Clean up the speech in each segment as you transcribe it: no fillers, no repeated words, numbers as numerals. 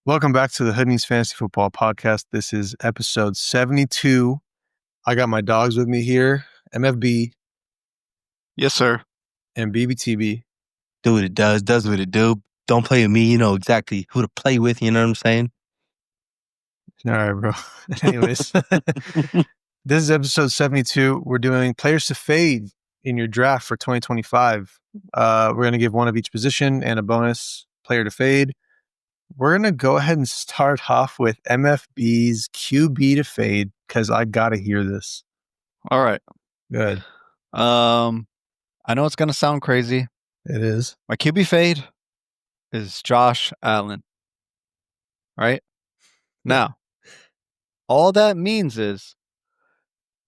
Welcome back to the Hood Needs Fantasy Football Podcast. This is episode 72. I got my dogs with me here, MFB Yes, sir. and BBTB. Do what it does what it do. Don't play with me, you know exactly who to play with, you know what I'm saying? All right, bro. Anyways, this is episode 72. We're doing players to fade in your draft for 2025. We're going to give one of each position and a bonus player to fade. We're going to go ahead and start off with MFB's QB to fade because I got to hear this. All right. Good. I know it's gonna sound crazy. It is. My QB fade is Josh Allen. Right? Now, all that means is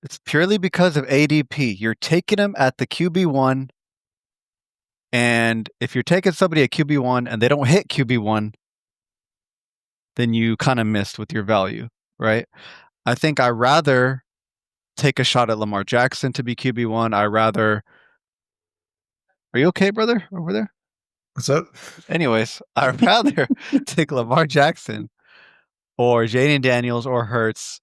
it's purely because of ADP. You're taking him at the QB1, and if you're taking somebody at QB1 and they don't hit QB1, then you kind of missed with your value, right? I think I'd rather take a shot at Lamar Jackson to be QB1. Are you okay, brother, over there? What's up? Anyways, I'd rather take Lamar Jackson or Jaden Daniels or Hurts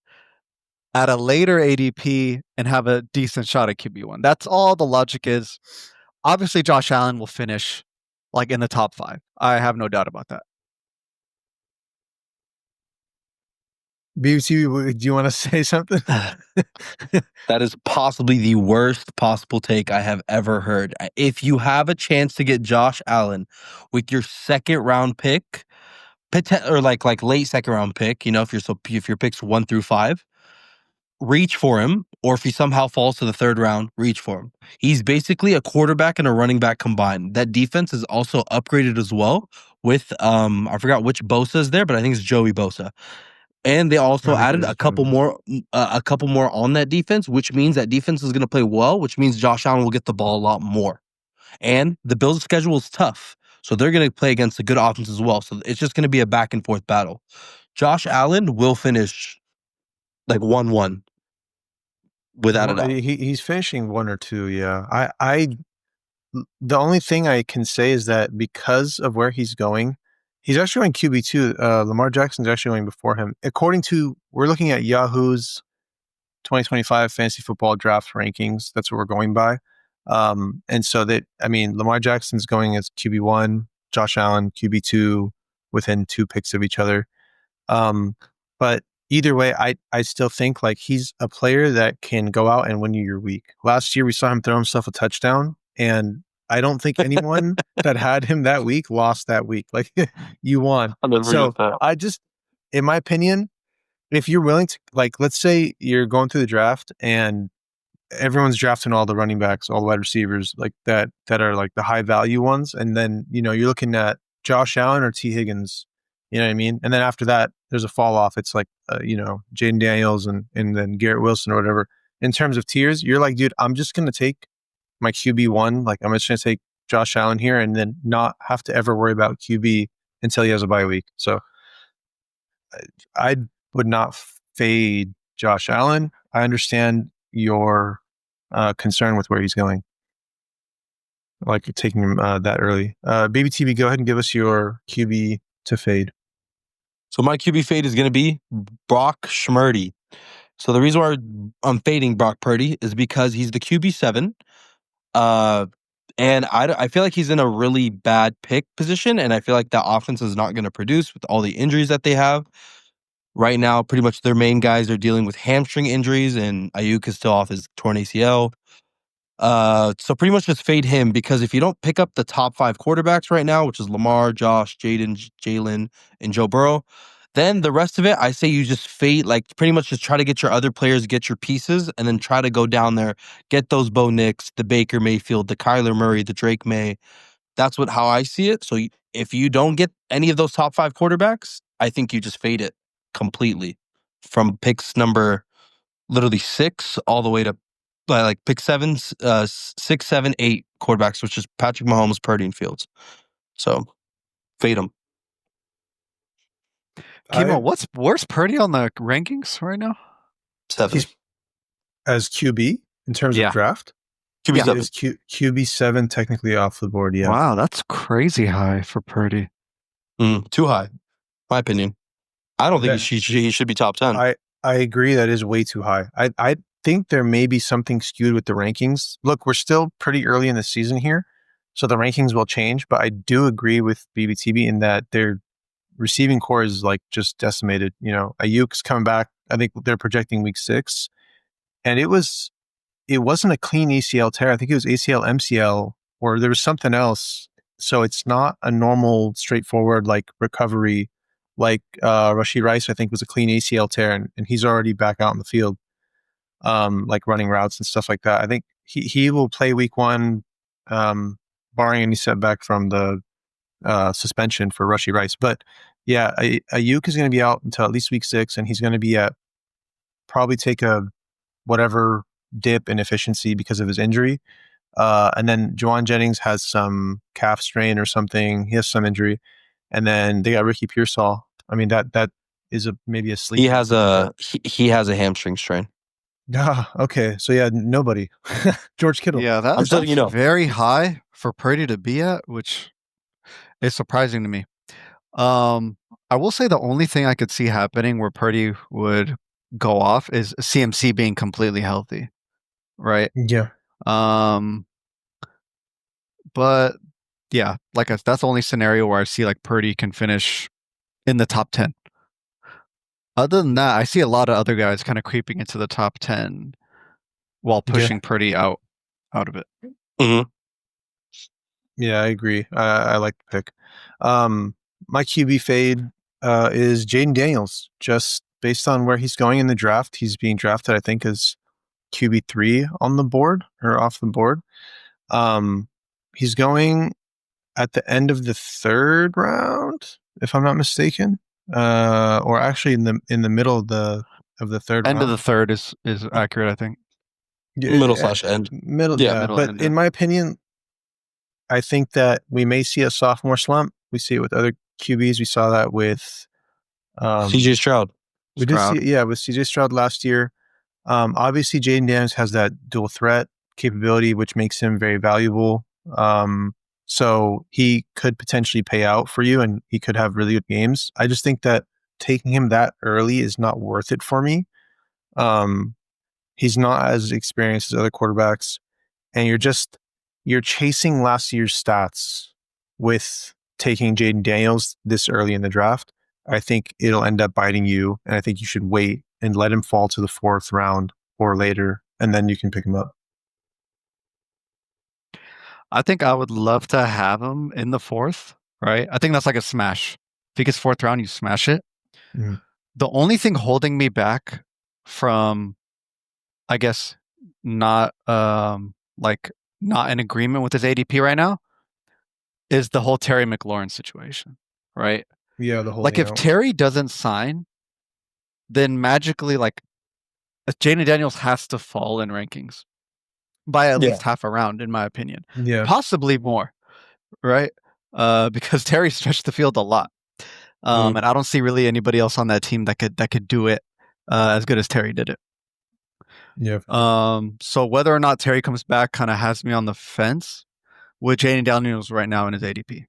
at a later ADP and have a decent shot at QB1. That's all the logic is. Obviously, Josh Allen will finish like in the top 5. I have no doubt about that. BBT, do you want to say something? That is possibly the worst possible take I have ever heard. If you have a chance to get Josh Allen with your second round pick, or like late second round pick, you know, if your picks 1 through 5, reach for him. Or if he somehow falls to the third round, reach for him. He's basically a quarterback and a running back combined. That defense is also upgraded as well with I forgot which Bosa is there, but I think it's Joey Bosa. And they also added a couple more on that defense, which means that defense is going to play well, which means Josh Allen will get the ball a lot more. And the Bills' schedule is tough, so they're going to play against a good offense as well. So it's just going to be a back and forth battle. Josh Allen will finish like 1-1 without a doubt. He's finishing 1 or 2. Yeah, the only thing I can say is that because of where he's going. He's actually going QB2. Lamar Jackson's actually going before him. According to, we're looking at Yahoo's 2025 fantasy football draft rankings. That's what we're going by. And so Lamar Jackson's going as QB1, Josh Allen QB2 within 2 picks of each other. But either way, I still think like he's a player that can go out and win you your week. Last year, we saw him throw himself a touchdown, and I don't think anyone that had him that week lost that week. Like, you won. So I just, in my opinion, if you're willing to, like, let's say you're going through the draft and everyone's drafting all the running backs, all the wide receivers, like that are like the high value ones. And then, you know, you're looking at Josh Allen or T. Higgins, you know what I mean? And then after that, there's a fall off. It's like, Jaden Daniels and then Garrett Wilson or whatever. In terms of tiers, you're like, dude, I'm just going to take my QB1, like I'm just going to take Josh Allen here and then not have to ever worry about QB until he has a bye week. So I would not fade Josh Allen. I understand your concern with where he's going, like taking him that early. BBTV, go ahead and give us your QB to fade. So my QB fade is going to be Brock Schmurdy. So the reason why I'm fading Brock Purdy is because he's the QB7. And I feel like he's in a really bad pick position, and I feel like that offense is not going to produce with all the injuries that they have. Right now, pretty much their main guys are dealing with hamstring injuries, and Ayuk is still off his torn ACL. So pretty much just fade him, because if you don't pick up the top 5 quarterbacks right now, which is Lamar, Josh, Jaden, Jalen, and Joe Burrow, then the rest of it, I say you just fade, like pretty much just try to get your other players, get your pieces, and then try to go down there, get those Bo Nix, the Baker Mayfield, the Kyler Murray, the Drake May. That's how I see it. So if you don't get any of those top 5 quarterbacks, I think you just fade it completely from picks number literally 6 all the way to like pick 7, 6, 7, 8 quarterbacks, which is Patrick Mahomes, Purdy, and Fields. So fade them. Kimo, where's Purdy on the rankings right now? 7. He's as QB in terms of draft. QB7. Is QB7 technically off the board? Yeah. Wow, that's crazy high for Purdy. Too high. My opinion. I don't think That- he should be top 10. I agree that is way too high. I think there may be something skewed with the rankings. Look, we're still pretty early in the season here, so the rankings will change. But I do agree with BBTB in that their receiving core is like just decimated. You know, Ayuk's coming back. I think they're projecting week 6, and it wasn't a clean ACL tear. I think it was ACL MCL, or there was something else. So it's not a normal, straightforward like recovery. Like Rashid Rice, I think, was a clean ACL tear, and he's already back out in the field, like running routes and stuff like that. I think he will play week 1, barring any setback from the suspension for Rashid Rice. But yeah, Ayuk is going to be out until at least week 6, and he's going to be at probably take a whatever dip in efficiency because of his injury. And then Juwan Jennings has some calf strain or something. He has some injury. And then they got Ricky Pearsall. I mean, that is maybe a sleep. He has a hamstring strain. Ah, okay. So yeah, nobody. George Kittle. Yeah, I'm just letting you know. very high for Purdy to be at, which is surprising to me. I will say the only thing I could see happening where Purdy would go off is CMC being completely healthy, right? Yeah. But yeah, that's the only scenario where I see like Purdy can finish in the top 10. Other than that, I see a lot of other guys kind of creeping into the top 10 while pushing Purdy out of it. Mm-hmm. Yeah, I agree. I like the pick. My QB fade is Jaden Daniels. Just based on where he's going in the draft, he's being drafted, I think, as QB3 on the board or off the board. He's going at the end of the 3rd round, if I'm not mistaken, or actually in the middle of the 3rd. End of the 3rd is accurate, I think. Middle/end. Middle, yeah. Middle But end, in my opinion, I think that we may see a sophomore slump. We see it with other QBs. We saw that with CJ Stroud. We did see, with CJ Stroud last year. Obviously, Jaden Daniels has that dual threat capability, which makes him very valuable. So he could potentially pay out for you, and he could have really good games. I just think that taking him that early is not worth it for me. He's not as experienced as other quarterbacks, and you're chasing last year's stats with taking Jaden Daniels this early in the draft. I think it'll end up biting you, and I think you should wait and let him fall to the 4th round or later, and then you can pick him up. I think I would love to have him in the 4th, right? I think that's like a smash. If he gets 4th round, you smash it. Mm-hmm. The only thing holding me back from, I guess, not in agreement with his ADP right now is the whole Terry McLaurin situation, right? Yeah, the whole if Terry doesn't sign, then magically Jaden Daniels has to fall in rankings by at least half a round, in my opinion. Yeah, possibly more, right? Because Terry stretched the field a lot, and I don't see really anybody else on that team that could do it as good as Terry did it. Yeah. So whether or not Terry comes back kind of has me on the fence with Jaden Daniels right now in his ADP.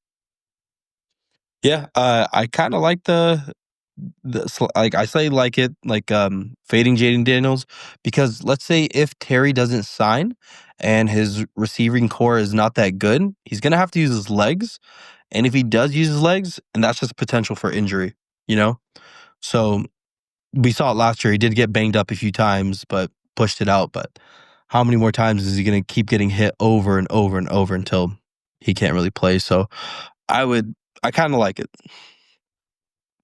Yeah, I kind of like I say like it fading Jaden Daniels, because let's say if Terry doesn't sign and his receiving core is not that good, he's gonna have to use his legs, and if he does use his legs, and that's just potential for injury, So we saw it last year. He did get banged up a few times, but pushed it out. But how many more times is he gonna keep getting hit over and over and over until he can't really play? So I kind of like it.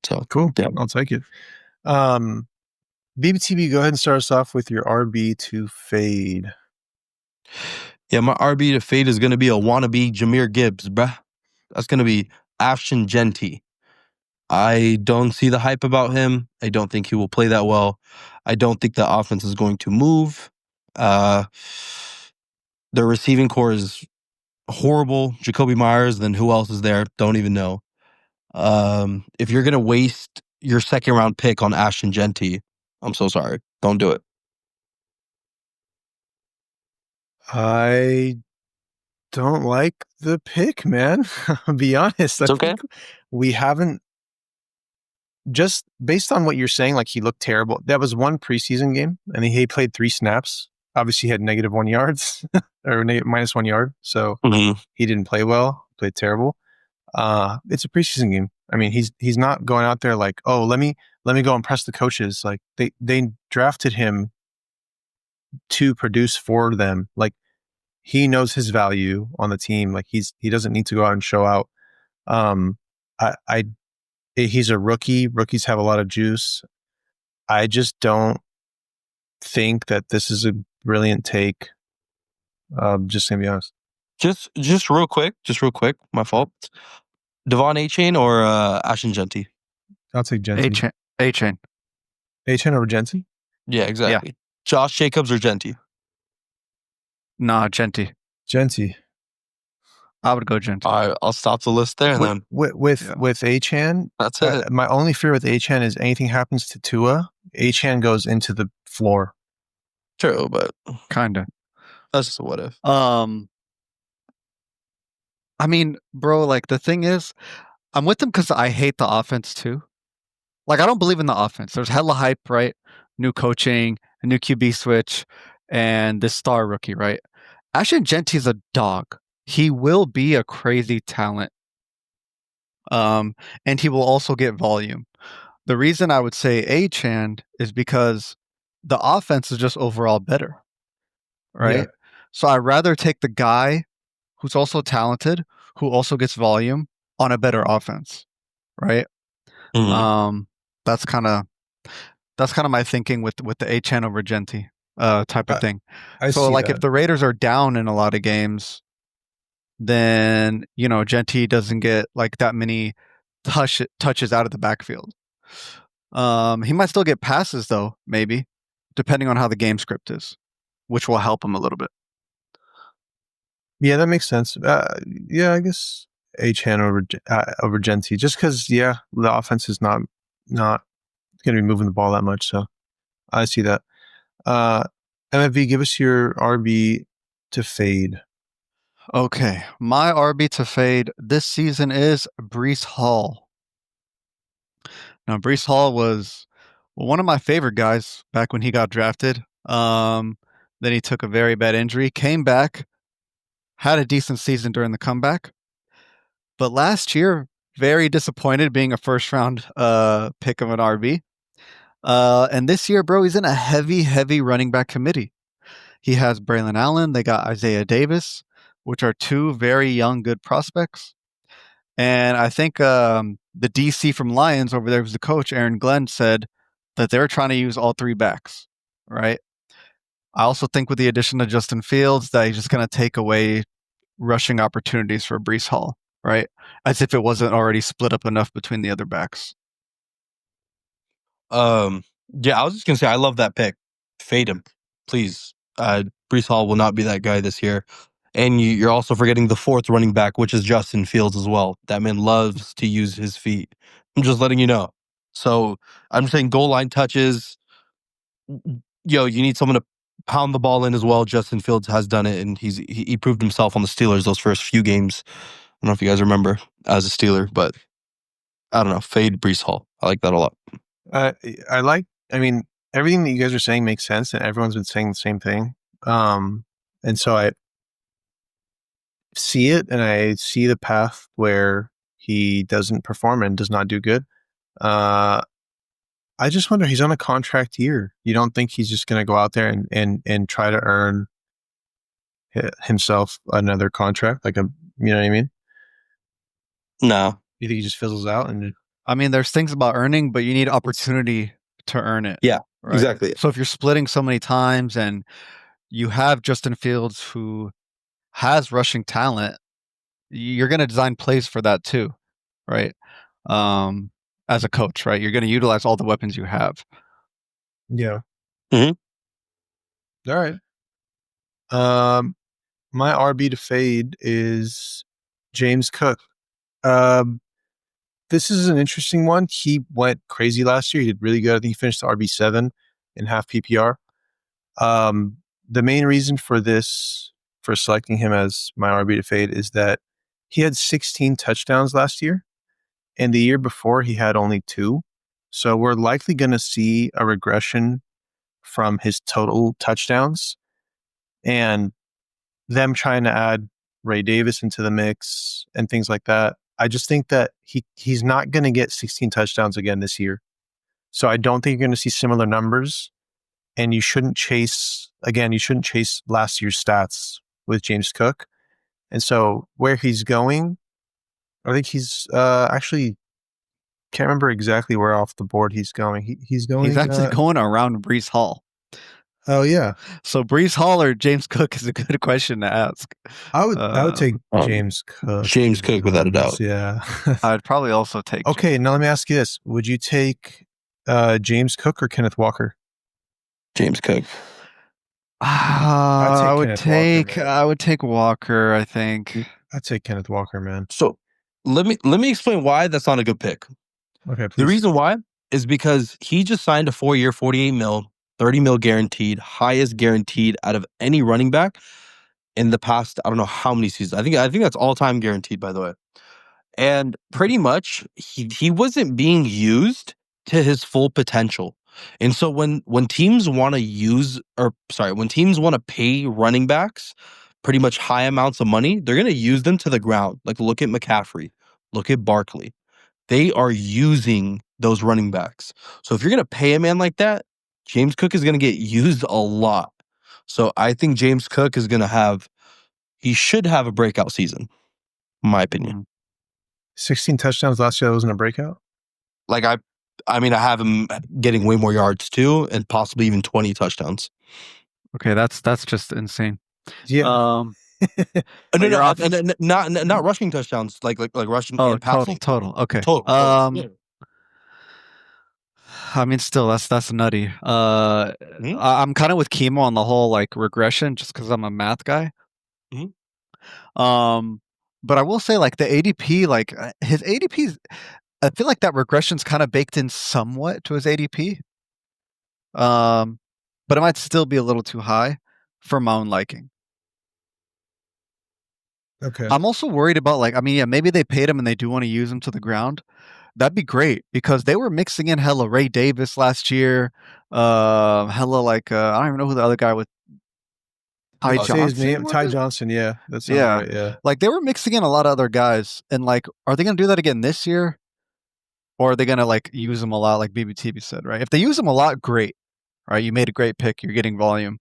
So cool. Yeah. I'll take it. BBTB, go ahead and start us off with your RB to fade. Yeah, my RB to fade is going to be a wannabe Jahmyr Gibbs, bruh. That's going to be Ashton Jeanty. I don't see the hype about him. I don't think he will play that well. I don't think the offense is going to move. The receiving core is horrible. Jacoby Myers, then who else is there? Don't even know. If you're going to waste your 2nd round pick on Ashton Jeanty, I'm so sorry. Don't do it. I don't like the pick, man. I'll be honest. I It's okay. think we haven't just based on what you're saying, like he looked terrible. That was one preseason game, and he played 3 snaps. Obviously, he had -1 yards or -1 yard, so he didn't play well. Played terrible. It's a preseason game. I mean, he's not going out there like, oh, let me go impress the coaches. Like they drafted him to produce for them. Like he knows his value on the team. Like he doesn't need to go out and show out. He's a rookie. Rookies have a lot of juice. I just don't think that this is a brilliant take. Just gonna be honest. Just real quick. My fault. Devon Achane or Ashton Genty? I'll take Genty. A-Chain. A-Chain over Genty? Yeah, exactly. Josh Jacobs or Genty? Nah, Genty. Genty. I would go Genty. All right, I'll stop the list there then. With Achane, That's it. my only fear with Achane is anything happens to Tua, Achane goes into the floor. True, but Kinda. that's just a what if. I mean, bro, like the thing is, I'm with them because I hate the offense too. Like I don't believe in the offense. There's hella hype, right? New coaching, a new QB switch, and this star rookie, right? Ashton Genty's a dog. He will be a crazy talent. And he will also get volume. The reason I would say Achane is because the offense is just overall better. Right? Yeah. So I'd rather take the guy who's also talented, who also gets volume on a better offense. Right? That's kind of my thinking with the Achane over Genty type of thing. So like if the Raiders are down in a lot of games, then Genty doesn't get like that many touches out of the backfield. He might still get passes though, maybe, depending on how the game script is, which will help him a little bit. Yeah, that makes sense. Yeah, I guess Achane over Genty, just because the offense is not going to be moving the ball that much. So I see that. MFV, give us your RB to fade. Okay, my RB to fade this season is Breece Hall. Now, Breece Hall was one of my favorite guys back when he got drafted. Then he took a very bad injury, came back, had a decent season during the comeback. But last year, very disappointed being a first-round pick of an RB. And this year, bro, he's in a heavy running back committee. He has Braylon Allen. They got Isaiah Davis, which are two very young, good prospects. And I think the DC from Lions over there, who's the coach, Aaron Glenn, said that they're trying to use all 3 backs, right? I also think with the addition of Justin Fields that he's just going to take away rushing opportunities for Breece Hall, right? As if it wasn't already split up enough between the other backs. Yeah, I was just going to say, I love that pick. Fade him, please. Breece Hall will not be that guy this year. And you're also forgetting the 4th running back, which is Justin Fields as well. That man loves to use his feet. I'm just letting you know. So I'm saying goal line touches. You need someone to pound the ball in as well. Justin Fields has done it, and he proved himself on the Steelers those first few games. I don't know if you guys remember as a Steeler, but I don't know. Fade Breece Hall. I like that a lot. I mean, everything that you guys are saying makes sense, and everyone's been saying the same thing. And so I see it, and I see the path where he doesn't perform and does not do good. I just wonder, he's on a contract year. You don't think he's just going to go out there and try to earn himself another contract? Like you know what I mean? No. You think he just fizzles out? I mean, there's things about earning, but you need opportunity to earn it. Yeah, right? exactly. So if you're splitting so many times and you have Justin Fields who has rushing talent, you're going to design plays for that too, right? As a coach, right? You're going to utilize all the weapons you have. Yeah. Mm-hmm. All right. My RB to fade is James Cook. This is an interesting one. He went crazy last year. He did really good. I think he finished RB7 in half PPR. The main reason for selecting him as my RB to fade is that he had 16 touchdowns last year, and the year before he had only 2. So we're likely going to see a regression from his total touchdowns and them trying to add Ray Davis into the mix and things like that. I just think that he's not going to get 16 touchdowns again this year. So I don't think you're going to see similar numbers. And you shouldn't chase last year's stats with James Cook. And so where he's going, I think he's actually can't remember exactly where off the board he's going. He's going. He's actually going around Breece Hall. Oh yeah. So Breece Hall or James Cook is a good question to ask. I would take James Cook. James Cook without a doubt. Yeah. I'd probably also take. Okay, now let me ask you this: would you take James Cook or Kenneth Walker? James Cook. I would take Walker. I think I'd take Kenneth Walker, man. So let me explain why that's not a good pick. Okay, please. The reason why is because he just signed a 4-year, $48 million, $30 million guaranteed, highest guaranteed out of any running back in the past. I don't know how many seasons. I think that's all time guaranteed, by the way. And pretty much he wasn't being used to his full potential. And so when teams want to pay running backs pretty much high amounts of money, they're going to use them to the ground. Like look at McCaffrey, look at Barkley. They are using those running backs. So if you're going to pay a man like that, James Cook is going to get used a lot. So I think James Cook should have a breakout season, in my opinion. 16 touchdowns last year, that wasn't a breakout? Like I have him getting way more yards too, and possibly even 20 touchdowns. Okay, that's just insane. Yeah. Not rushing touchdowns, like rushing and passing. Total. Okay. Total. Yeah. I mean, still, that's nutty. I'm kind of with Kimo on the whole like regression, just because I'm a math guy. But I will say, like the ADP, like his ADP, I feel like that regression's kind of baked in somewhat to his ADP. But it might still be a little too high for my own liking. Okay. I'm also worried about maybe they paid him and they do want to use him to the ground. That'd be great because they were mixing in hella Ray Davis last year. I don't even know who the other guy with Ty Johnson. His name, Ty Johnson. Yeah, that's right. Yeah, like they were mixing in a lot of other guys, and like, are they gonna do that again this year, or are they gonna like use them a lot, like BBTB said, right? If they use them a lot, great. All right, you made a great pick. You're getting volume.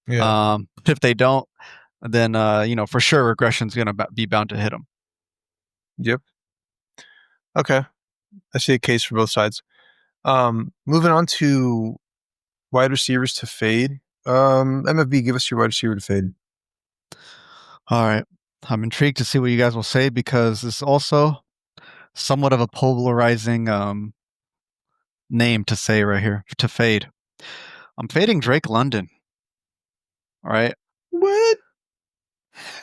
Yeah. If they don't, then for sure regression's gonna be bound to hit them. Yep. Okay, I see a case for both sides. Moving on to wide receivers to fade. MFB, give us your wide receiver to fade. All right. I'm intrigued to see what you guys will say because it's also somewhat of a polarizing name to say right here, to fade. I'm fading Drake London. All right. What?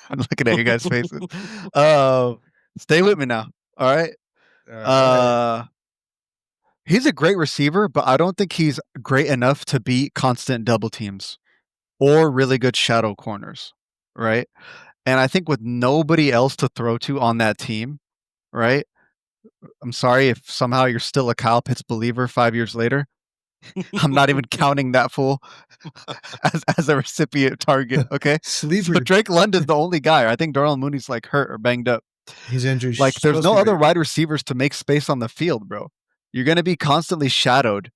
I'm looking at you guys' faces. Stay with me now. All right. He's a great receiver, but I don't think he's great enough to beat constant double teams or really good shadow corners, right? And I think with nobody else to throw to on that team, right? I'm sorry if somehow you're still a Kyle Pitts believer 5 years later. I'm not even counting that fool as a recipient target, okay? Sleeper. So Drake London's the only guy. I think Darnell Mooney's like hurt or banged up. He's injured. Like there's no other wide receivers to make space on the field, bro. You're going to be constantly shadowed.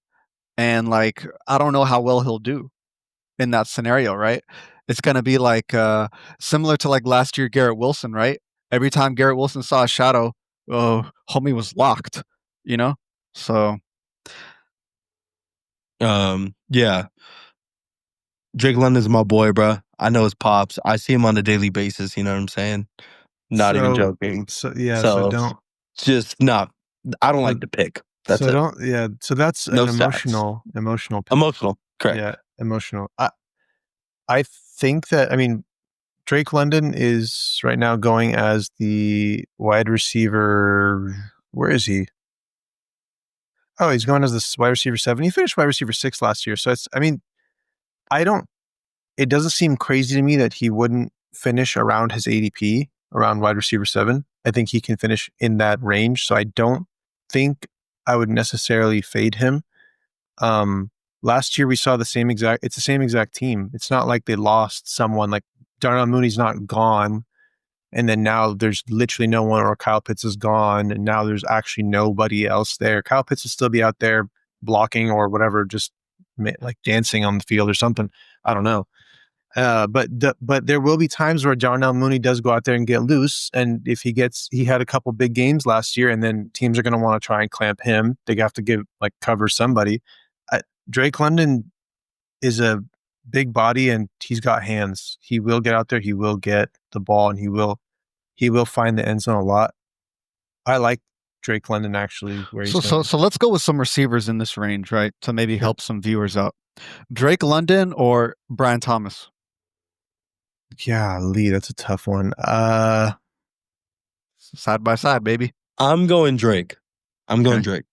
And like, I don't know how well he'll do in that scenario, right? It's going to be like similar to like last year, Garrett Wilson, right? Every time Garrett Wilson saw a shadow, homie was locked, So. Yeah. Drake London's my boy, bro. I know his pops. I see him on a daily basis. You know what I'm saying? Not even joking. So don't. Just not. I don't like the pick. That's it. Don't. Yeah. So that's No an emotional pick. Emotional. Correct. Yeah. Emotional. I think that, Drake London is right now going as the wide receiver. Where is he? Oh, he's going as the wide receiver 7. He finished wide receiver 6 last year. So it doesn't seem crazy to me that he wouldn't finish around his ADP, around wide receiver 7. I think he can finish in that range. So I don't think I would necessarily fade him. Last year we saw it's the same exact team. It's not like they lost someone. Like Darnell Mooney's not gone, and then now there's literally no one, or Kyle Pitts is gone, and now there's actually nobody else there. Kyle Pitts will still be out there blocking or whatever, just like dancing on the field or something. I don't know. But there will be times where Darnell Mooney does go out there and get loose, and if he had a couple big games last year, and then teams are going to want to try and clamp him. They have to cover somebody. Drake London is a big body, and he's got hands. He will get out there. He will get the ball, and he will find the end zone a lot. I like Drake London actually. So let's go with some receivers in this range, right? To maybe help some viewers out. Drake London or Brian Thomas? Yeah, Lee, that's a tough one. Side by side, baby. I'm going Drake. I'm going Drake.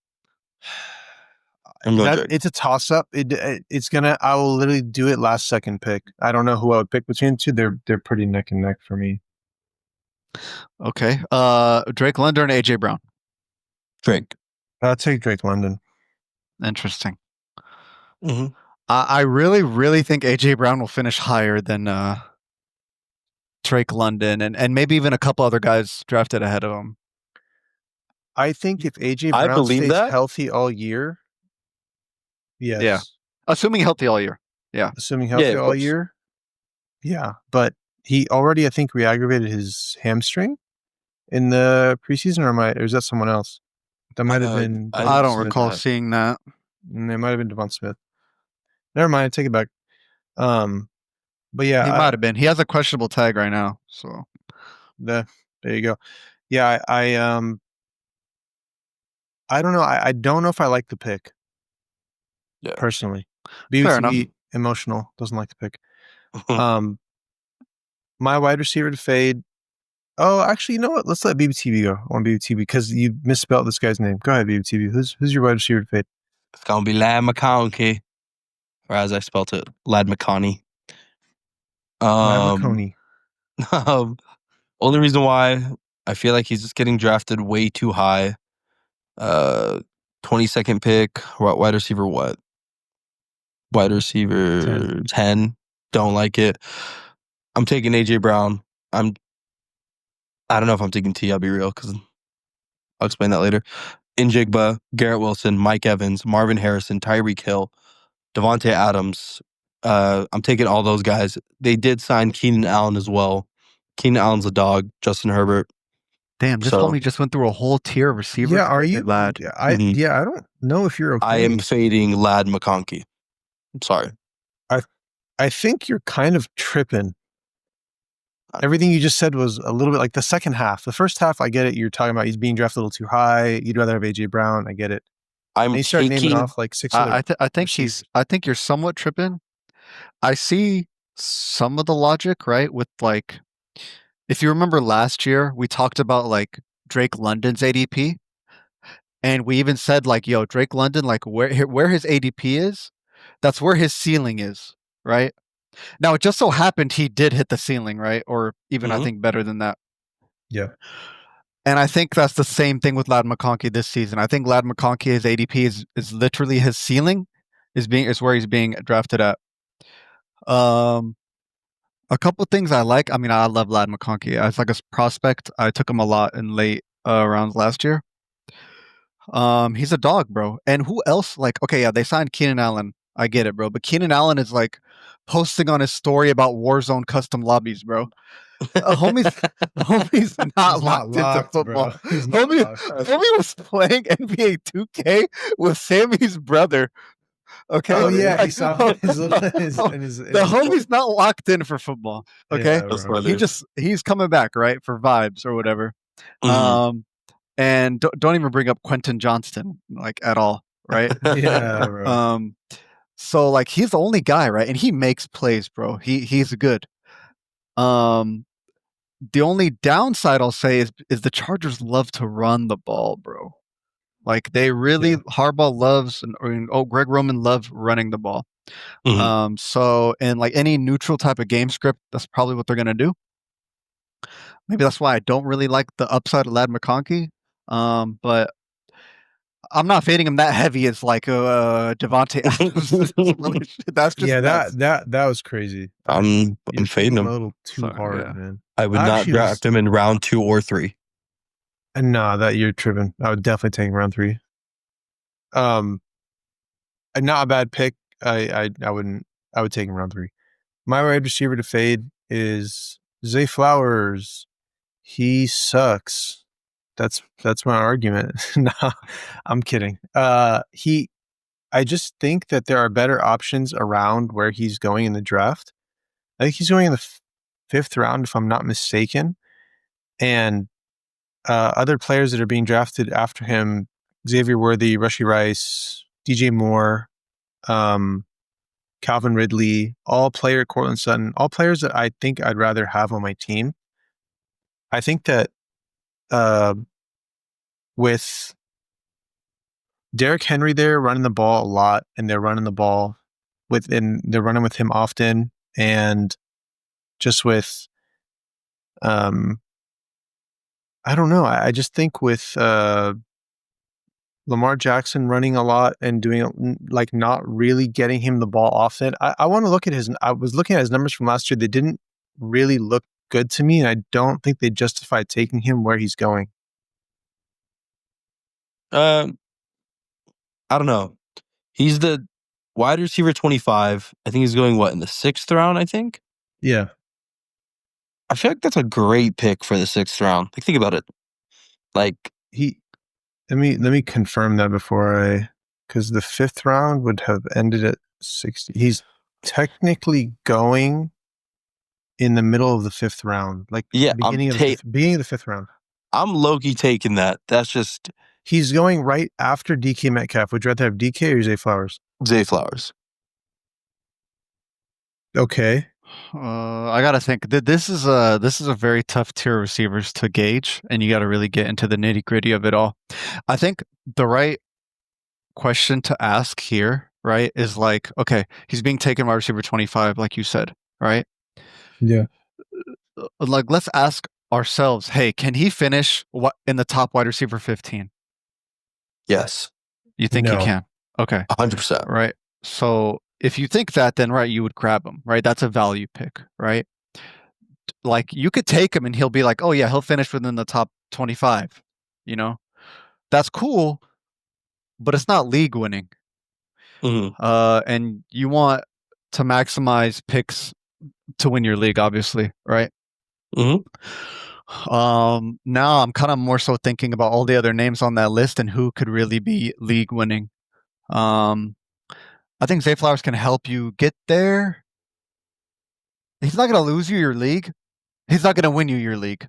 It's a toss up. I will literally do it last second pick. I don't know who I would pick between the two. They're pretty neck and neck for me. Okay. Drake London and AJ Brown. Drake. I'll take Drake London. Interesting. Mm-hmm. I really, really think AJ Brown will finish higher than Drake London and maybe even a couple other guys drafted ahead of him. I think if AJ Brown stays healthy all year, yes. Yeah. Assuming healthy all year. Yeah. Assuming healthy all year. Yeah. But he already, I think, re-aggravated his hamstring in the preseason, or is that someone else? That might have been. I don't recall seeing that. It might have been Devon Smith. Never mind. Take it back. But yeah, he might have been. He has a questionable tag right now. So there you go. Yeah, I don't know. I don't know if I like the pick. Yeah. Personally, Fair enough. Emotional doesn't like the pick. My wide receiver to fade. Oh, actually, you know what? Let's let BBTV go on BBTV because you misspelled this guy's name. Go ahead, BBTV. Who's your wide receiver to fade? It's gonna be Ladd McConkey, or as I spelled it, Ladd McConkey. Ladd McConkey. Only reason why I feel like he's just getting drafted way too high. 22nd pick. Wide receiver what? Wide receiver 10. Don't like it. I'm taking AJ Brown. I don't know if I'm taking T. I'll be real because I'll explain that later. Njigba, Garrett Wilson, Mike Evans, Marvin Harrison, Tyreek Hill, Devontae Adams. I'm taking all those guys. They did sign Keenan Allen as well. Keenan Allen's a dog. Justin Herbert. Damn, this homie just went through a whole tier of receivers. Yeah, are you? Ladd? I don't know if you're okay. I am fading Ladd McConkey. I'm sorry. I think you're kind of tripping. Everything you just said was a little bit like the second half. The first half, I get it. You're talking about he's being drafted a little too high. You'd rather have AJ Brown. I get it. You start naming off like six. I think you're somewhat tripping. I see some of the logic, right? With like, if you remember last year, we talked about like Drake London's ADP, and we even said like, "Yo, Drake London, like where his ADP is, that's where his ceiling is, right?" Now, it just so happened he did hit the ceiling, right? Or even, I think, better than that. Yeah. And I think that's the same thing with Ladd McConkey this season. I think Ladd McConkey, his ADP is literally his ceiling is where he's being drafted at. A couple things I like. I mean, I love Ladd McConkey. As like a prospect, I took him a lot in late rounds last year. He's a dog, bro. And who else? Like, okay, yeah, they signed Keenan Allen. I get it, bro. But Keenan Allen is like posting on his story about Warzone custom lobbies, bro. Homie's not locked into football. Homie was playing NBA 2K with Sammy's brother. Okay. Oh yeah, he saw the homie's not locked in for football. Okay, yeah, he's coming back, right, for vibes or whatever. Mm-hmm. And don't even bring up Quentin Johnston like at all, right? Yeah. Bro. So like he's the only guy, right? And he makes plays, bro. He's good. The only downside I'll say is the Chargers love to run the ball, bro. Like they really Harbaugh loves Greg Roman loves running the ball. Mm-hmm. So in like any neutral type of game script, that's probably what they're gonna do. Maybe that's why I don't really like the upside of Ladd McConkey. But I'm not fading him that heavy as like Devontae Adams. That's just Yeah, nuts. that was crazy. I'm You're fading taking him. a little too Sorry, hard, yeah. man. I would I not actually draft him in round 2 or 3. Nah, that you're tripping. I would definitely take him round 3. Not a bad pick. I wouldn't. I would take him round 3. My wide receiver to fade is Zay Flowers. He sucks. That's my argument. No, I'm kidding. I just think that there are better options around where he's going in the draft. I think he's going in the 5th round, if I'm not mistaken. And other players that are being drafted after him: Xavier Worthy, Rushy Rice, DJ Moore, Calvin Ridley, Cortland Sutton, all players that I think I'd rather have on my team. I think that with Derrick Henry there running the ball a lot, and they're running the ball they're running with him often, and just with I don't know. I just think with Lamar Jackson running a lot and doing like not really getting him the ball often. I want to look at I was looking at his numbers from last year. They didn't really look good to me, and I don't think they justify taking him where he's going. I don't know. He's the wide receiver 25. I think he's going in the 6th round, I think. Yeah. I feel like that's a great pick for the 6th round. Like, think about it. Like, let me confirm that because the 5th round would have ended at 60. He's technically going in the middle of the 5th round, like beginning of the 5th round. I'm low-key taking that. That's just he's going right after DK Metcalf. Would you rather have DK or Zay Flowers? Zay Flowers. Okay. I gotta think. This is a very tough tier of receivers to gauge, and you got to really get into the nitty gritty of it all. I think the right question to ask here, right, is like, okay, he's being taken wide receiver 25, like you said, right? Yeah. Like, let's ask ourselves, hey, can he finish in the top wide receiver 15? Yes. You think he can? Okay. 100%. Right. So if you think that, then right, you would grab him, right? That's a value pick, right? Like you could take him and he'll be like, oh yeah, he'll finish within the top 25. That's cool, but it's not league winning. Mm-hmm. And you want to maximize picks to win your league, obviously, right? Mm-hmm. Now I'm kind of more so thinking about all the other names on that list and who could really be league winning. I think Zay Flowers can help you get there. He's not going to lose you your league. He's not going to win you your league.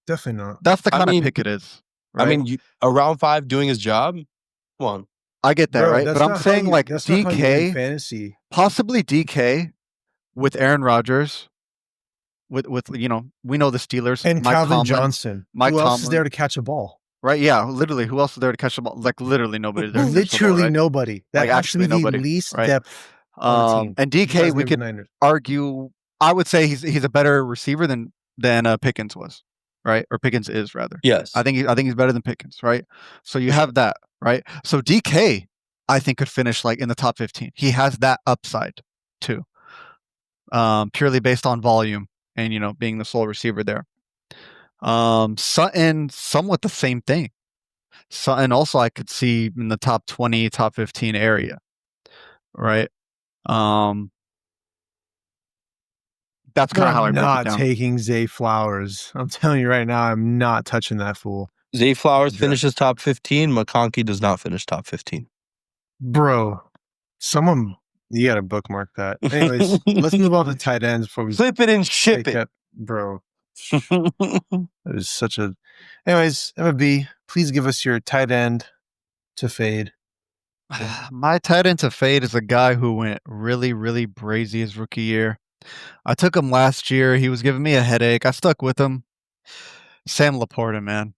Definitely not. That's the kind of pick it is. Right? I mean, around 5 doing his job. Come on. I get that, right? But I'm saying like DK, fantasy, possibly DK with Aaron Rodgers, with we know the Steelers and Mike Calvin Tomlin, Johnson. Who else is there to catch a ball? Right? Yeah, literally. Who else is there to catch the ball? Like literally nobody. There literally right? nobody. That like actually the nobody, least right? depth on the team. And DK, we could argue. I would say he's a better receiver than Pickens was, right? Or Pickens is rather. Yes. I think he's better than Pickens, right? So you have that, right? So DK, I think could finish like in the top 15. He has that upside too, purely based on volume and being the sole receiver there. Sutton, somewhat the same thing. Sutton also I could see in the top 20, top 15 area, right? That's kind of how I broke it down. Not taking Zay Flowers. I'm telling you right now, I'm not touching that fool. Zay Flowers finishes top 15. McConkey does not finish top 15. Bro, you got to bookmark that. Anyways, let's move on to tight ends before we flip it and ship it. Bro. That is such a... Anyways, MFB, please give us your tight end to fade. My tight end to fade is a guy who went really, really brazy his rookie year. I took him last year. He was giving me a headache. I stuck with him. Sam Laporta, man.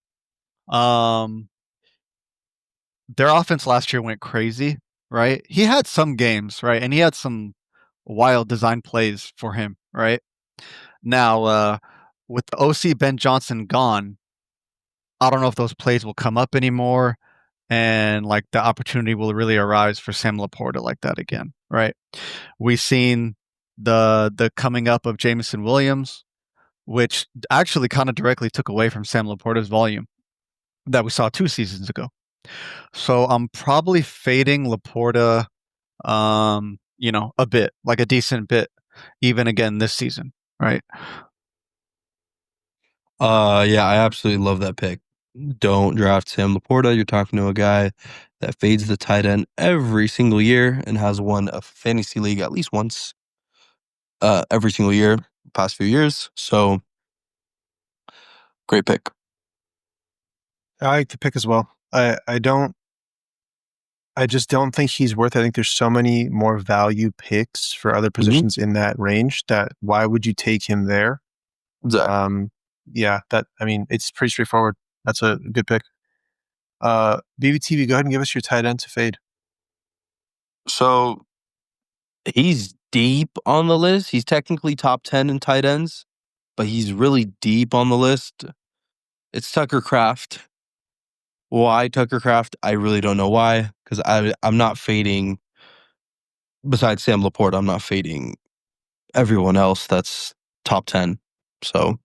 Their offense last year went crazy, right? He had some games, right? And he had some wild design plays for him, right? Now, with the OC Ben Johnson gone, I don't know if those plays will come up anymore. and like the opportunity will really arise for Sam Laporta like that again, right? We've seen the coming up of Jameson Williams, which actually kind of directly took away from Sam Laporta's volume that we saw 2 seasons ago. So I'm probably fading Laporta, a bit, like a decent bit, even again this season, right? Yeah, I absolutely love that pick. Don't draft Sam Laporta. You're talking to a guy that fades the tight end every single year and has won a fantasy league at least once every single year past few years. So great pick. I like the pick as well. I just don't think he's worth it. I think there's so many more value picks for other positions in that range that why would you take him there? Exactly. It's pretty straightforward. That's a good pick. BBTV, go ahead and give us your tight end to fade. So he's deep on the list. He's technically top 10 in tight ends, but he's really deep on the list. It's Tucker Kraft. Why Tucker Kraft? I really don't know why, because I'm not fading, besides Sam Laporta, I'm not fading everyone else that's top 10. So,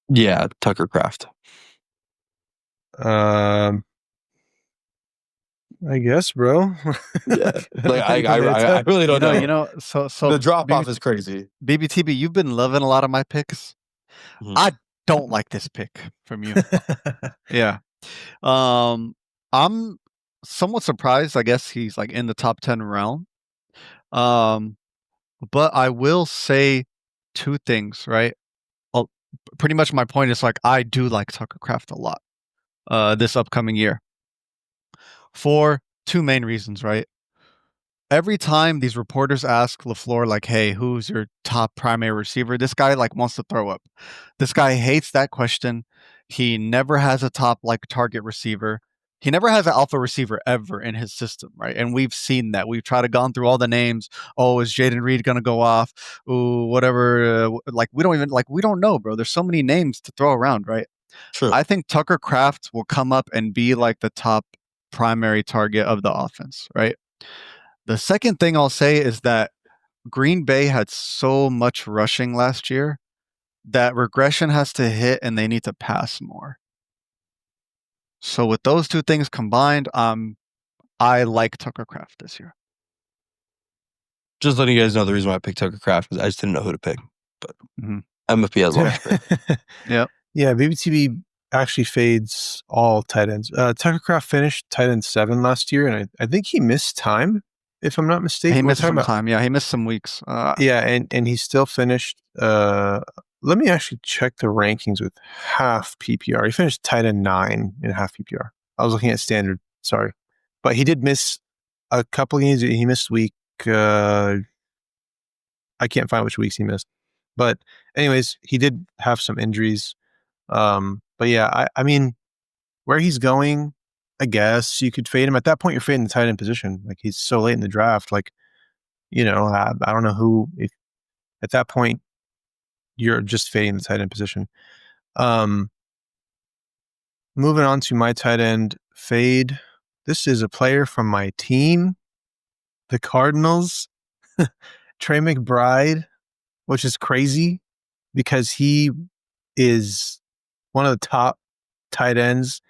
yeah, Tucker Kraft. I guess, bro. Yeah, like I really don't know. So The drop off is crazy. BBTB, you've been loving a lot of my picks. Mhm. I don't like this pick from you. Yeah. I'm somewhat surprised. I guess he's like in the top 10 realm. But I will say 2 things, right? Pretty much my point is like I do like Tucker Kraft a lot this upcoming year for 2 main reasons, right? Every time these reporters ask LaFleur, like, hey, who's your top primary receiver? This guy like wants to throw up. This guy hates that question. He never has a top like target receiver. He never has an alpha receiver ever in his system, right? And we've seen that. We've tried to gone through all the names. Oh, is Jaden Reed gonna go off? Ooh, whatever. We don't know, bro. There's so many names to throw around, right? True. I think Tucker Kraft will come up and be like the top primary target of the offense, right? The second thing I'll say is that Green Bay had so much rushing last year that regression has to hit and they need to pass more. So with those 2 things combined, I like Tucker Kraft this year. Just letting you guys know the reason why I picked Tucker Kraft is I just didn't know who to pick. But MFP has one. Yep. Yeah, BBTB actually fades all tight ends. Tucker Kraft finished tight end 7 last year, and I think he missed time, if I'm not mistaken. He missed some time. Yeah, he missed some weeks. And he still finished. Let me actually check the rankings with half PPR. He finished tight end 9 in half PPR. I was looking at standard. Sorry, but he did miss a couple games. He missed week. I can't find which weeks he missed, but anyways, he did have some injuries. But yeah, I mean, where he's going, I guess you could fade him. At that point, you're fading the tight end position. Like he's so late in the draft. Like, I don't know who. If at that point you're just fading the tight end position. Moving on to my tight end fade. This is a player from my team, the Cardinals, Trey McBride, which is crazy because he is one of the top tight ends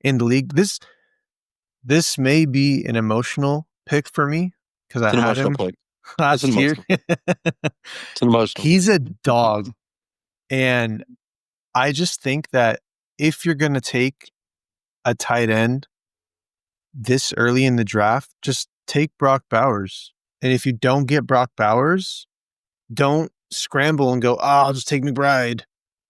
in the league. This may be an emotional pick for me because I had him last year. It's an emotional. He's a dog. And I just think that if you're going to take a tight end this early in the draft, just take Brock Bowers. And if you don't get Brock Bowers, don't scramble and go, I'll just take McBride.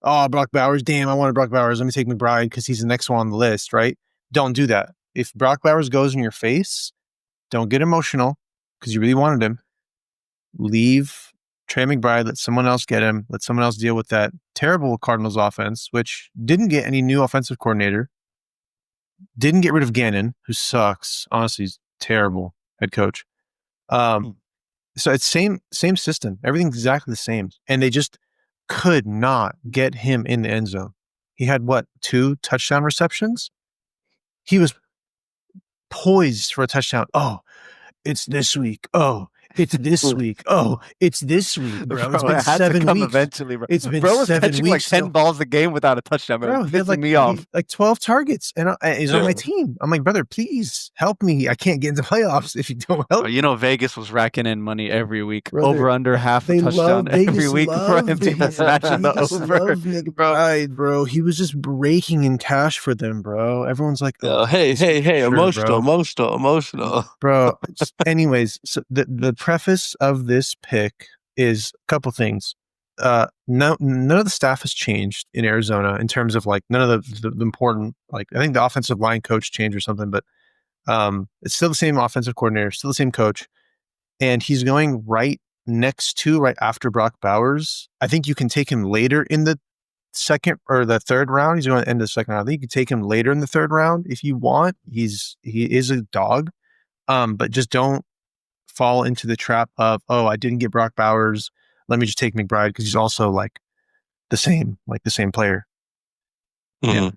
Oh, Brock Bowers. Damn, I wanted Brock Bowers. Let me take McBride because he's the next one on the list, right? Don't do that. If Brock Bowers goes in your face, don't get emotional because you really wanted him. Leave Trey McBride. Let someone else get him. Let someone else deal with that terrible Cardinals offense, which didn't get any new offensive coordinator. Didn't get rid of Gannon, who sucks. Honestly, he's terrible head coach. So it's same system. Everything's exactly the same. And they just could not get him in the end zone. He had 2 touchdown receptions? he was poised for a touchdown. Oh, it's this week. Oh, it's this week. Oh, it's this week, bro. It's been it had 7 to come weeks. eventually, bro. It's been Bro was 7 catching like weeks 10 still. balls a game without a touchdown, bro. Bro, It's he had pissing me off. like 12 targets, and he's on my Yeah. team. I'm like, brother, please help me. I can't get into playoffs if you don't help. Oh, you know, Vegas was racking in money every week. Brother, over under half a They touchdown love every Vegas. week for Love him to Vegas. matching the Vegas over. love McBride, bro. He was just raking in cash for them, bro. Everyone's like, oh, Hey, this week for sure, emotional. bro. Anyways, so the preface of this pick is a couple things. None of the staff has changed in Arizona in terms of like none of the important, like I think the offensive line coach changed or something, but it's still the same offensive coordinator, still the same coach, and he's going right after Brock Bowers. I think you can take him later in the second or the third round. He's going to end the second round. I think you can take him later in the third round if you want. He is a dog, but just don't fall into the trap of, oh, I didn't get Brock Bowers, let me just take McBride because he's also like the same player. Yeah.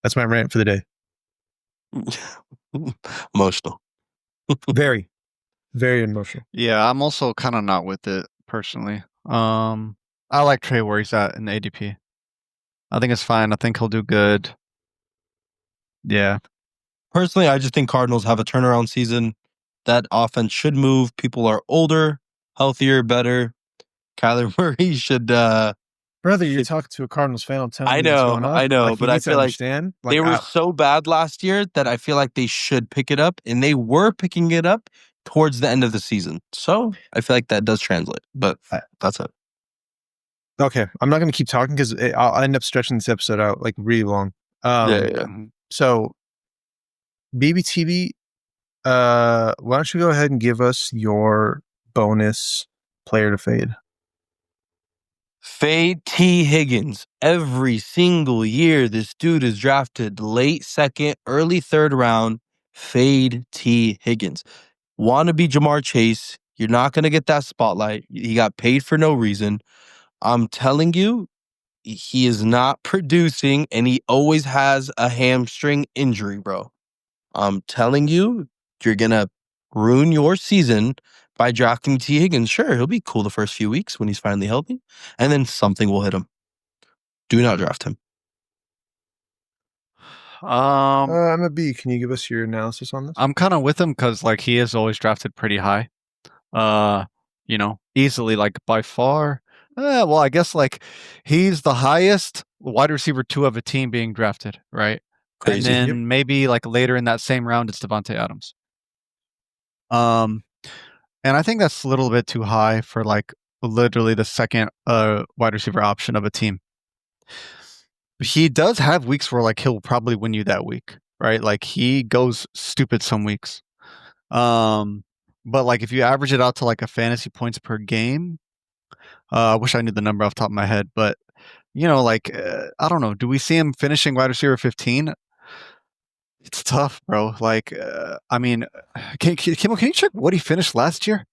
That's my rant for the day. Emotional. Very, very emotional. Yeah, I'm also kind of not with it personally. I like Trey where he's at in the ADP. I think it's fine. I think he'll do good. Yeah. Personally, I just think Cardinals have a turnaround season. That offense should move. People are older, healthier, better. Kyler Murray should. Brother, you're talking to a Cardinals fan. I'm telling I you what's know, going on. I know, Like, you but I need to feel like understand. they were so bad last year that I feel like they should pick it up, and they were picking it up towards the end of the season. So I feel like that does translate, but that's it. Okay, I'm not going to keep talking because I'll end up stretching this episode out like really long. Yeah. So, BBTV, why don't you go ahead and give us your bonus player to fade? Fade T. Higgins. Every single year, this dude is drafted late second, early third round. Fade T. Higgins. Want to be Jamar Chase. You're not going to get that spotlight. He got paid for no reason. I'm telling you, he is not producing, and he always has a hamstring injury, bro. I'm telling you, you're going to ruin your season by drafting T. Higgins. Sure, he'll be cool the first few weeks when he's finally healthy, and then something will hit him. Do not draft him. Emma B, can you give us your analysis on this? I'm kind of with him because like he is always drafted pretty high. You know, easily like by far. Well, I guess like he's the highest wide receiver 2 of a team being drafted, right? Crazy. And then maybe like later in that same round, it's Devontae Adams. And I think that's a little bit too high for like literally the second wide receiver option of a team. He does have weeks where like he'll probably win you that week, right? Like he goes stupid some weeks. But like if you average it out to like a fantasy points per game, I wish I knew the number off the top of my head, but you know, like I don't know. Do we see him finishing wide receiver 15? It's tough, bro. Like, I mean, can you check what he finished last year?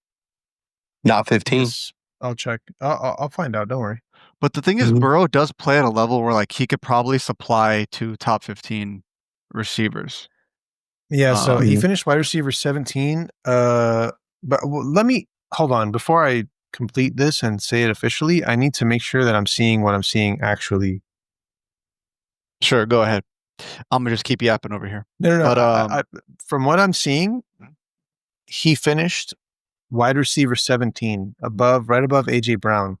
Not 15. Yes, I'll check. I'll find out. Don't worry. But the thing is, Burrow does play at a level where like he could probably supply 2 top 15 receivers. Yeah, so he finished wide receiver 17. But let me hold on before I complete this and say it officially. I need to make sure that I'm seeing what I'm seeing actually. Sure, go ahead. I'm gonna just keep yapping over here. No. But from what I'm seeing, he finished wide receiver 17, right above AJ Brown,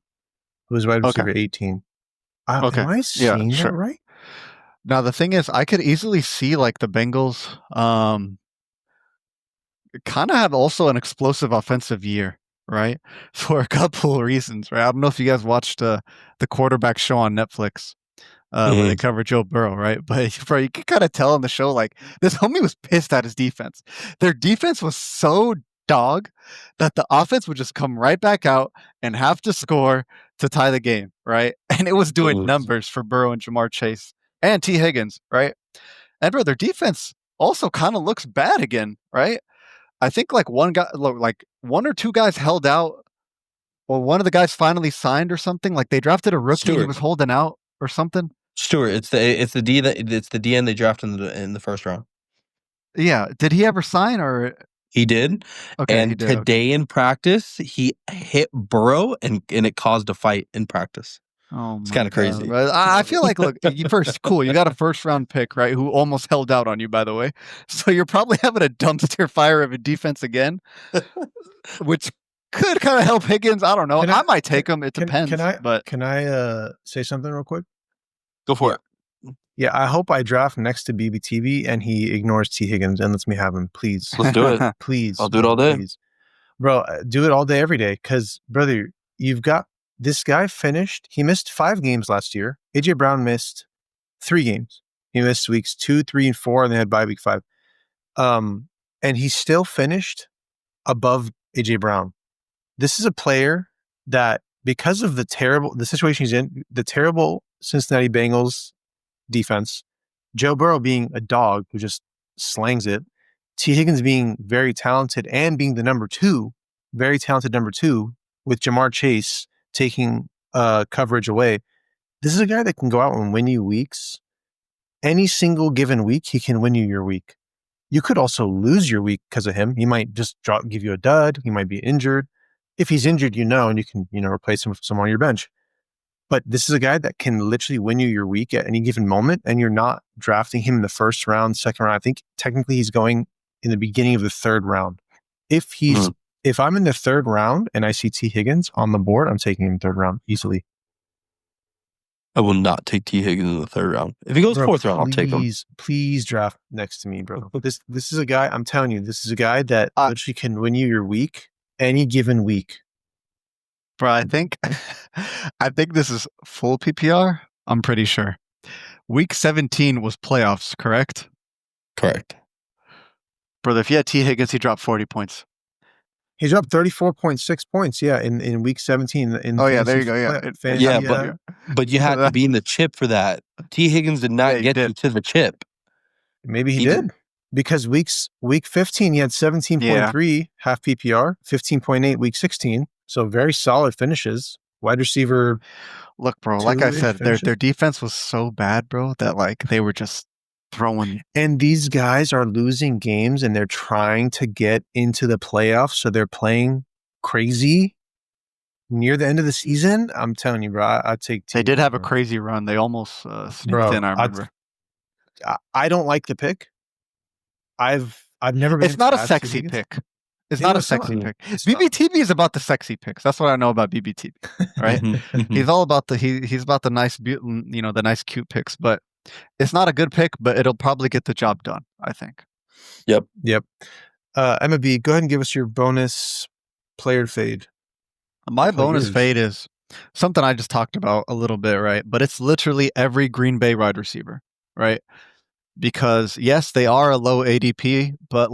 who was wide receiver 18. Okay. Am I seeing that right? Now the thing is, I could easily see like the Bengals kind of have also an explosive offensive year, right? For a couple of reasons, right? I don't know if you guys watched the quarterback show on Netflix. Where they cover Joe Burrow, right? But bro, you can kind of tell in the show, like this homie was pissed at his defense. Their defense was so dog that the offense would just come right back out and have to score to tie the game, right? And it was doing numbers for Burrow and Jamar Chase and T. Higgins, right? And bro, their defense also kind of looks bad again, right? I think like one or two guys held out. Well, one of the guys finally signed or something. Like they drafted a rookie and he was holding out or something. Stewart, it's the DN they drafted in the first round. Yeah. Did he ever sign or? He did. Okay, and he did. today in practice, he hit Burrow and it caused a fight in practice. Oh, It's kinda crazy. I feel like, look, cool. You got a first round pick, right? Who almost held out on you, by the way. So you're probably having a dumpster fire of a defense again, which could kind of help Higgins. I don't know. I might take him. It depends. Can I say something real quick? Go for it. Yeah, I hope I draft next to BBTV and he ignores T. Higgins and lets me have him, please. Let's do it. Please. I'll do it all day. Please. Bro, do it all day, every day. Because, brother, you've got this guy finished. He missed 5 games last year. AJ Brown missed 3 games. He missed weeks 2, 3, and 4, and they had bye week 5. And he still finished above AJ Brown. This is a player that, because of the situation he's in, the terrible Cincinnati Bengals defense, Joe Burrow being a dog who just slangs it, T. Higgins being very talented and being the very talented number 2 with Jamar Chase taking coverage away. This is a guy that can go out and win you weeks. Any single given week, he can win you your week. You could also lose your week because of him. He might just give you a dud. He might be injured. If he's injured, and you can, replace him with someone on your bench. But this is a guy that can literally win you your week at any given moment, and you're not drafting him in the first round, second round. I think technically he's going in the beginning of the 3rd round. If I'm in the 3rd round and I see T. Higgins on the board, I'm taking him 3rd round easily. I will not take T. Higgins in the 3rd round. If he goes 4th round, I'll take him. Please draft next to me, bro. This is a guy, I'm telling you, this is a guy that literally can win you your week any given week. Bro, I think this is full PPR. I'm pretty sure. Week 17 was playoffs, correct? Correct. Brother, if you had T. Higgins, he dropped 40 points. He dropped 34.6 points, in week 17. There you go, yeah. But you had to be in the chip for that. T. Higgins did not get you to the chip. Maybe he did. Because week 15, he had 17.3 half PPR, 15.8 week 16. So very solid finishes. Wide receiver. Look, bro, like I said, their defense was so bad, bro, that they were just throwing. And these guys are losing games and they're trying to get into the playoffs. So they're playing crazy near the end of the season. I'm telling you, bro, I'd take They did have a crazy run. They almost sneaked in, I remember. I don't like the pick. I've never been. It's not a sexy pick. It's not a sexy pick. BBTV is about the sexy picks. That's what I know about BBTV, right? He's all about he's about the nice, the nice cute picks. But it's not a good pick, but it'll probably get the job done, I think. Yep. Emma B, go ahead and give us your bonus player fade. My bonus fade is something I just talked about a little bit, right? But it's literally every Green Bay wide receiver, right? Because yes, they are a low ADP, but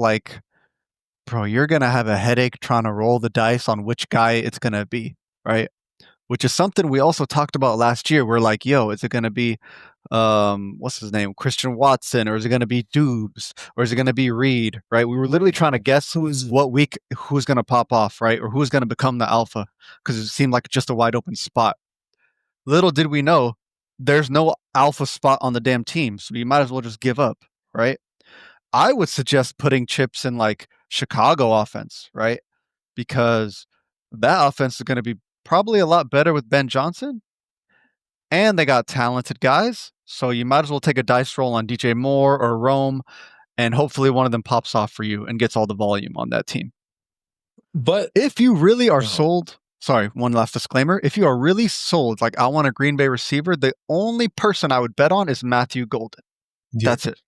bro, you're going to have a headache trying to roll the dice on which guy it's going to be, right? Which is something we also talked about last year. We're like, yo, is it going to be, what's his name? Christian Watson, or is it going to be Dubes, or is it going to be Reed, right? We were literally trying to guess who's going to pop off, right? Or who's going to become the alpha, because it seemed like just a wide open spot. Little did we know, there's no alpha spot on the damn team, so you might as well just give up, right? I would suggest putting chips in Chicago offense, right? Because that offense is going to be probably a lot better with Ben Johnson. And they got talented guys. So you might as well take a dice roll on DJ Moore or Rome, and hopefully one of them pops off for you and gets all the volume on that team. But if you really are sold, sorry, one last disclaimer. If you are really sold, I want a Green Bay receiver, the only person I would bet on is Matthew Golden. Yeah. That's it.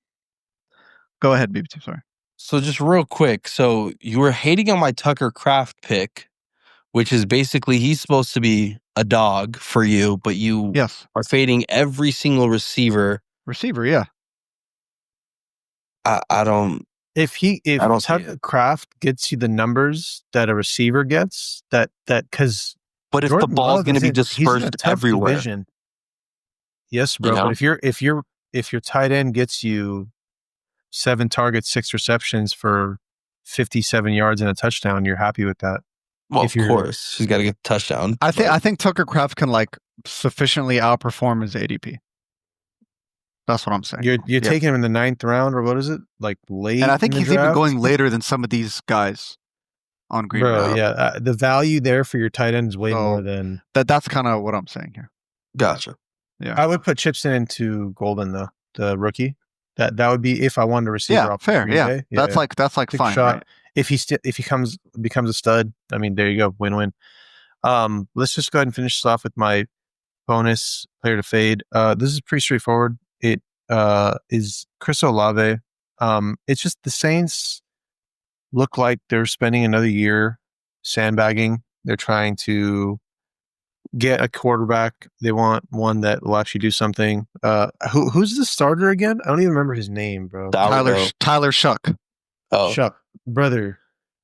Go ahead, BB2. Sorry. So just real quick. So you were hating on my Tucker Kraft pick, which is basically he's supposed to be a dog for you, but you are fading every single receiver. Yeah. I don't. If Tucker Kraft gets you the numbers that a receiver gets, because. But if Jordan the ball's going to be dispersed everywhere. Division. Yes, bro. But if your tight end gets you 7 targets, 6 receptions for 57 yards and a touchdown, you're happy with that. Well, of course, he's got to get the touchdown. I think Tucker Kraft can sufficiently outperform his ADP. That's what I'm saying. You're Yeah. taking him in the 9th round, or what is it? Like late. And I think in the he's even draft? going later than some of these guys on Green Bro, Bay. yeah, the value there for your tight end is way So, more than. That's kind of what I'm saying here. Gotcha. Yeah. I would put Chipson into Golden though, the rookie. That would be if I wanted a receiver. Yeah, off fair. Green Yeah. Bay. That's like Take a fine. shot. Right? If he becomes a stud, I mean, there you go, win-win. Let's just go ahead and finish this off with my bonus player to fade. This is pretty straightforward. It is Chris Olave. It's just the Saints look like they're spending another year sandbagging. They're trying to get a quarterback. They want one that will actually do something. Who's the starter again? I don't even remember his name, bro. Tyler Shuck. Oh, Chuck, brother.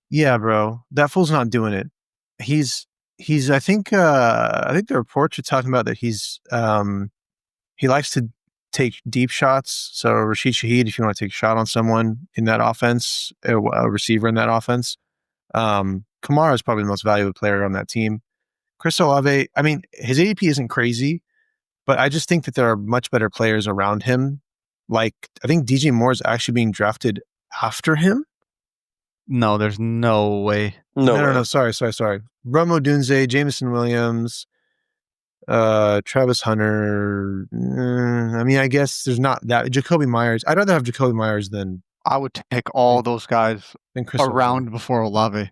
Yeah, bro. That fool's not doing it. He's I think the reports are talking about that he likes to take deep shots. So Rashid Shaheed, if you want to take a shot on someone in that offense, a receiver in that offense, Kamara is probably the most valuable player on that team. Chris Olave, I mean, his ADP isn't crazy, but I just think that there are much better players around him. Like, I think DJ Moore is actually being drafted after him. No, there's no way. No. Sorry. Romo Dunze, Jameson Williams, Travis Hunter. I mean, I guess there's not that. Jacoby Myers. I'd rather have Jacoby Myers than I would take all those guys Chris around Olave. before Olave.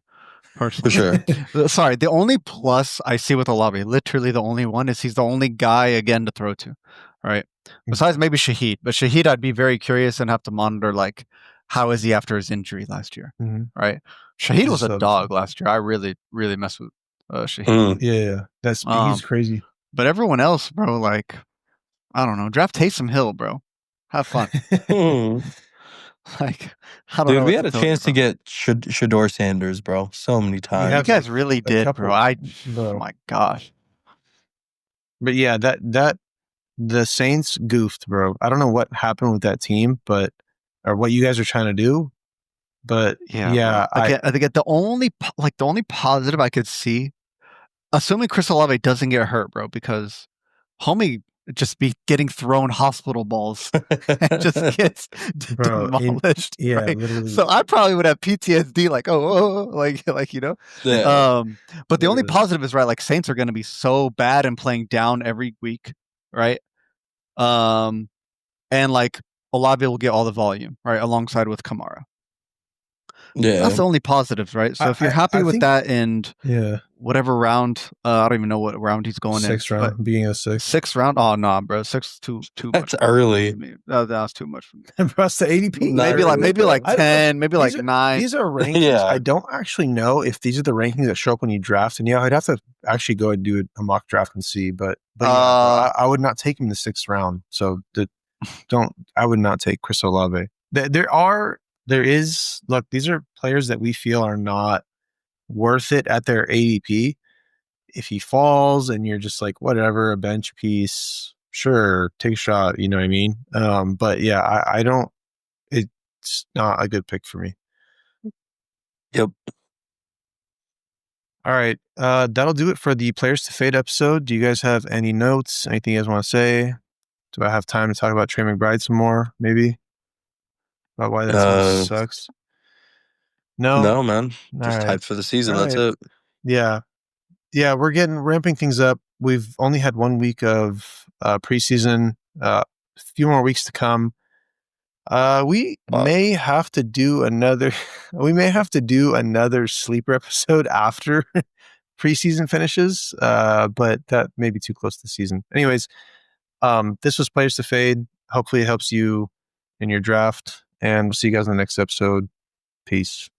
Personally. For sure. Sorry, the only plus I see with Olave, literally the only one, is he's the only guy again to throw to, right? Besides maybe Shaheed, but Shaheed I'd be very curious and have to monitor like how is he after his injury last year, right? Shaheed was a dog last year. I really messed with Shaheed. Yeah, that's he's crazy. But everyone else, bro, like I don't know, draft Taysom Hill, bro. Have fun. Like, I don't know. Dude, we had a chance to get Shador Sanders, bro, so many times. You guys really did, bro. Oh my gosh. But yeah, that the Saints goofed, bro. I don't know what happened with that team, or what you guys are trying to do. But yeah, I think the only positive I could see, assuming Chris Olave doesn't get hurt, bro, because homie just be getting thrown hospital balls and just gets demolished. Right? Literally. So I probably would have PTSD, like like you know. Yeah. But the only positive is right, like Saints are going to be so bad and playing down every week, right? And like Olave will get all the volume, right, alongside with Kamara. Yeah, that's the only positives, right? So if you're happy with that, and whatever round, I don't even know what round he's going in. 6th round, beginning of 6th round. Oh no, bro, 6 too that's much. early. That's too much for me. That's the ADP. Maybe like 10, maybe like 9. These are rankings. Yeah. I don't actually know if these are the rankings that show up when you draft. And I'd have to actually go and do a mock draft and see. But I would not take him in the 6th round. So I would not take Chris Olave. Look, these are players that we feel are not worth it at their ADP. If he falls and you're just like, whatever, a bench piece, sure, take a shot, you know what I mean? But yeah, I don't, it's not a good pick for me. Yep. All right. That'll do it for the Players to Fade episode. Do you guys have any notes? Anything you guys want to say? Do I have time to talk about Trey McBride some more, maybe? About why that sucks? No, man. Just hyped for the season. That's it. Yeah. We're ramping things up. We've only had 1 week of preseason. A few more weeks to come. We may have to do another. We may have to do another sleeper episode after preseason finishes. But that may be too close to the season. Anyways, this was Players to Fade. Hopefully, it helps you in your draft. And we'll see you guys in the next episode. Peace.